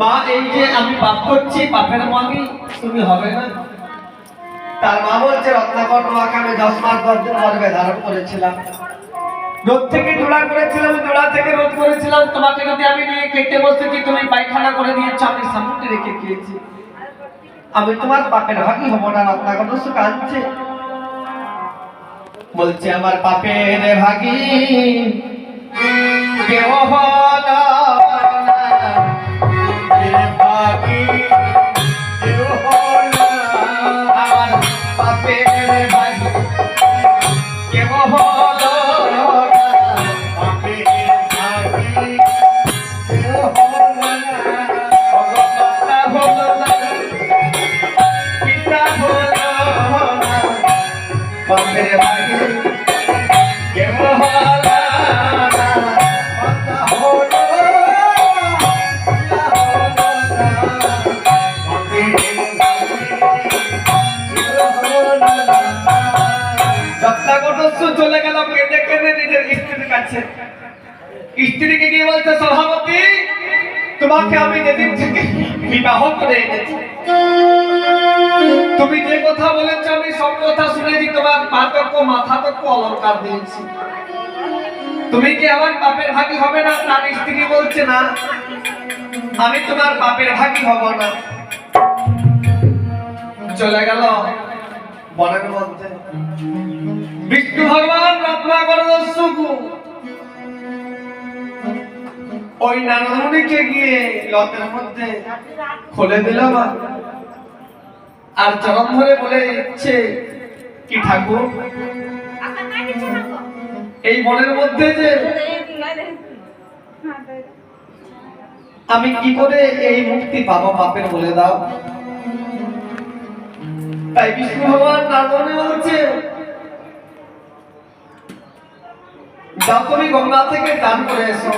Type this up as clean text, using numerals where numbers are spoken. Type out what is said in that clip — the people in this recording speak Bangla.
মা এই যে আমি পাপ করছি, পাপের মামি তুমি হবে না। তার মা বলছে রত্নাকর তোমাকে আমি 10 মাস 10 দিন গর্ভে ধারণ করেছিলাম, রোদ থেকে জোড়া করেছিলাম, জোড়া থেকে রোদ করেছিলাম। তোমাকে যদি আমি নিয়ে খেতে বসেছি, তুমি পায়খানা করে দিয়েছো, আমি সামনে রেখে খেয়েছি। আমি তোমার পাপের ভাগী হব না। রত্নাকর দস্যু কাঁদছে, বলছে আমার পাপের ভাগী কেউ হলো না, ভাগী কেউ হলো না, আমার পাপের ভাগী কেউ হলো না, পাপের ভাগী কেউ হলো না, ভগবান হলো না, পিতা হলো না, পাপের ভাগী কেউ হলো না, মাতা হলো চলে গেল কেঁদে কেঁদে নিজের স্ত্রীর কাছে। স্ত্রীকে গিয়ে বলছে সভাপতি, তোমাকে আমি যেদিন থেকে বিবাহ করে এনেছি, তুমি যে কথা বলেছো আমি সব কথা শুনেছি, তোমার পা তক্ক মাথা তক্ক অলঙ্কার দিয়েছি, তুমি কি আমার বাপের ভাগী হবে না? তার স্ত্রী বলছে না, আমি তোমার বাপের ভাগী হব না। চলে গেল বনের মধ্যে। বিষ্ণু ভগবান রত্নাকর দস্যুকে ওই নারদমুনিকে গিয়ে লতের মধ্যে খুলে দিল আর চরণ ধরে বলে দিচ্ছে, কি ঠাকুর, এই বনের মধ্যে যে আমি কি করে এই মুক্তি পাবো পাপের বলে দাও। তাই বিষ্ণু ভগবান নারদমুনি বলছে, যাও তুমি গঙ্গা থেকে দান করে এসো।